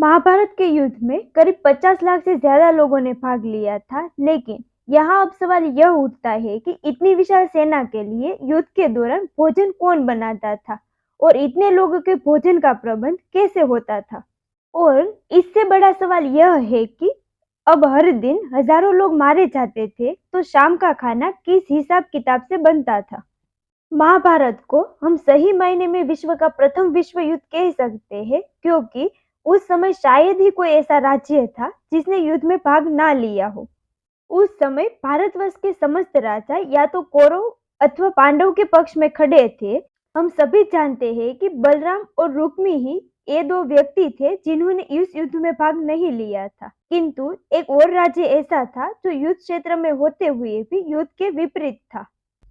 महाभारत के युद्ध में करीब 50 लाख से ज्यादा लोगों ने भाग लिया था, लेकिन यहाँ अब सवाल यह उठता है कि इतनी विशाल सेना के लिए युद्ध के दौरान भोजन कौन बनाता था और इतने लोगों के भोजन का प्रबंध कैसे होता था। और इससे बड़ा सवाल यह है कि अब हर दिन हजारों लोग मारे जाते थे, तो शाम का खाना किस हिसाब किताब से बनता था। महाभारत को हम सही मायने में विश्व का प्रथम विश्व युद्ध कह सकते हैं, क्योंकि उस समय शायद ही कोई ऐसा राज्य था जिसने युद्ध में भाग ना लिया हो। उस समय भारतवर्ष के समस्त राजा या तो कौरव अथवा पांडव के पक्ष में खड़े थे। हम सभी जानते हैं कि बलराम और रुक्मी ही ये दो व्यक्ति थे जिन्होंने इस युद्ध में भाग नहीं लिया था, किंतु एक और राज्य ऐसा था जो युद्ध क्षेत्र में होते हुए भी युद्ध के विपरीत था,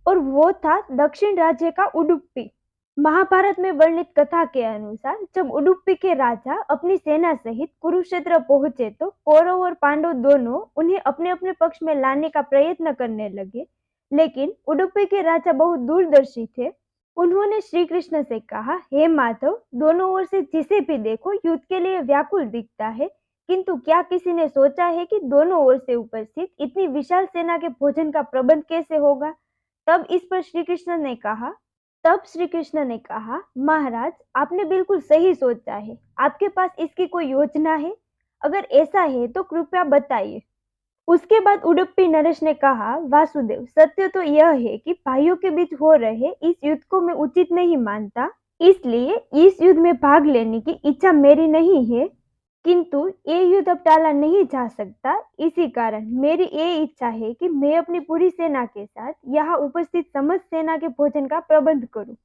और वो था दक्षिण राज्य का उडुपी। महाभारत में वर्णित कथा के अनुसार जब उडुपी के राजा अपनी सेना सहित कुरुक्षेत्र पहुंचे, तो कौरव और पांडव दोनों उन्हें अपने अपने पक्ष में लाने का प्रयत्न करने लगे। लेकिन उडुपी के राजा बहुत दूरदर्शी थे। उन्होंने श्री कृष्ण से कहा, हे माधव, दोनों ओर से जिसे भी देखो युद्ध के लिए व्याकुल दिखता है, किंतु क्या किसी ने सोचा है कि दोनों ओर से उपस्थित इतनी विशाल सेना के भोजन का प्रबंध कैसे होगा। तब श्री कृष्ण ने कहा, महाराज, आपने बिल्कुल सही सोचा है। आपके पास इसकी कोई योजना है? अगर ऐसा है तो कृपया बताइए। उसके बाद उडुपी नरेश ने कहा, वासुदेव, सत्य तो यह है कि भाइयों के बीच हो रहे इस युद्ध को मैं उचित नहीं मानता, इसलिए इस युद्ध में भाग लेने की इच्छा मेरी नहीं है, किंतु ये युद्ध अब टाला नहीं जा सकता। इसी कारण मेरी ये इच्छा है कि मैं अपनी पूरी सेना के साथ यहाँ उपस्थित समस्त सेना के भोजन का प्रबंध करूं।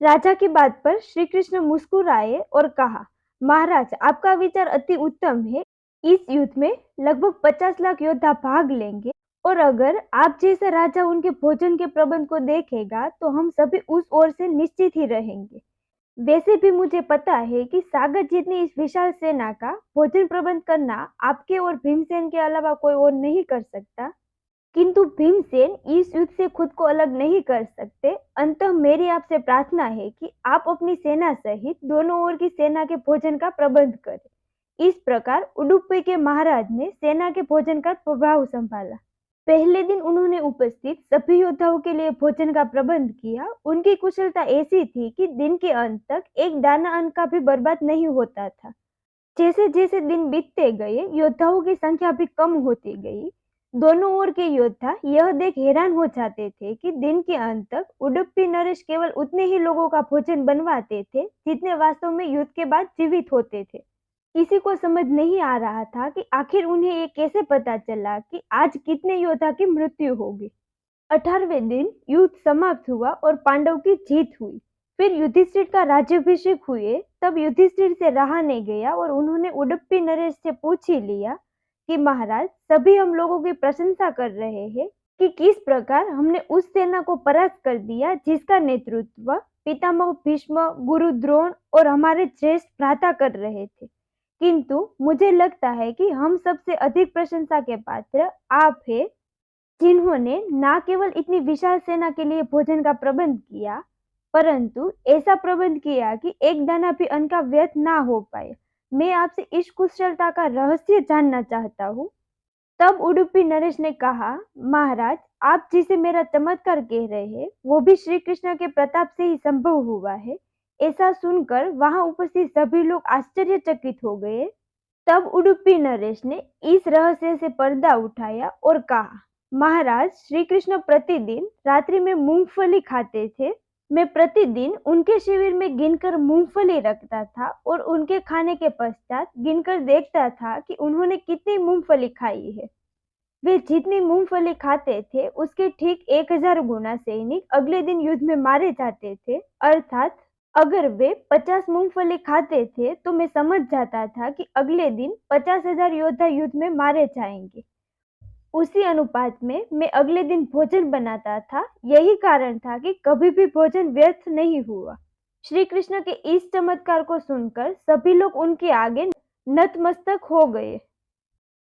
राजा की बात पर श्री कृष्ण मुस्कुराए और कहा, महाराज, आपका विचार अति उत्तम है। इस युद्ध में लगभग 50 लाख योद्धा भाग लेंगे, और अगर आप जैसे राजा उनके भोजन के प्रबंध को देखेगा तो हम सभी उस ओर से निश्चित ही रहेंगे। वैसे भी मुझे पता है कि सागर जितनी इस विशाल सेना का भोजन प्रबंध करना आपके और भीमसेन के अलावा कोई और नहीं कर सकता, किंतु भीमसेन इस युद्ध से खुद को अलग नहीं कर सकते। अंततः मेरी आपसे प्रार्थना है कि आप अपनी सेना सहित दोनों ओर की सेना के भोजन का प्रबंध करें। इस प्रकार उडुपी के महाराज ने सेना के भोजन का प्रभाव संभाला। पहले दिन उन्होंने उपस्थित सभी योद्धाओं के लिए भोजन का प्रबंध किया। उनकी कुशलता ऐसी थी कि दिन के अंत तक एक दाना अन्न का भी बर्बाद नहीं होता था। जैसे जैसे दिन बीतते गए, योद्धाओं की संख्या भी कम होती गई। दोनों ओर के योद्धा यह देख हैरान हो जाते थे कि दिन के अंत तक उडुपी नरेश केवल उतने ही लोगों का भोजन बनवाते थे जितने वास्तव में युद्ध के बाद जीवित होते थे। किसी को समझ नहीं आ रहा था कि आखिर उन्हें ये कैसे पता चला कि आज कितने योद्धा की मृत्यु होगी। 18वें दिन युद्ध समाप्त हुआ और पांडव की जीत हुई। फिर युधिष्ठिर का राज्याभिषेक हुए। तब युधिष्ठिर से रहा नहीं गया और उन्होंने उडुपी नरेश से पूछ ही लिया कि महाराज, सभी हम लोगों की प्रशंसा कर रहे हैं कि किस प्रकार हमने उस सेना को परास्त कर दिया जिसका नेतृत्व पितामह भीष्म, गुरु द्रोण और हमारे ज्येष्ठ भ्राता कर रहे थे। किंतु मुझे लगता है कि हम सबसे अधिक प्रशंसा के पात्र आप हैं, जिन्होंने न केवल इतनी विशाल सेना के लिए भोजन का प्रबंध किया, परंतु ऐसा प्रबंध किया कि एक दाना भी अन्न का व्यर्थ ना हो पाए। मैं आपसे इस कुशलता का रहस्य जानना चाहता हूँ। तब उडुपी नरेश ने कहा, महाराज, आप जिसे मेरा चमत्कार कह रहे हैं वो भी श्री कृष्ण के प्रताप से ही संभव हुआ है। ऐसा सुनकर वहां उपस्थित सभी लोग आश्चर्यचकित हो गए। तब उडुपी नरेश ने इस रहस्य से पर्दा उठाया और कहा, महाराज, श्री कृष्ण प्रतिदिन रात्रि में मूंगफली खाते थे। मैं प्रतिदिन उनके शिविर में गिनकर मूंगफली रखता था और उनके खाने के पश्चात गिनकर देखता था कि उन्होंने कितनी मूंगफली खाई है। वे जितनी मूंगफली खाते थे उसके ठीक 1000 गुना सैनिक अगले दिन युद्ध में मारे जाते थे। अर्थात अगर वे 50 मूंगफली खाते थे तो मैं समझ जाता था कि अगले दिन 50,000 योद्धा युद्ध में मारे जाएंगे। उसी अनुपात में मैं अगले दिन भोजन बनाता था। यही कारण था कि कभी भी भोजन व्यर्थ नहीं हुआ। श्री कृष्ण के इस चमत्कार को सुनकर सभी लोग उनके आगे नतमस्तक हो गए।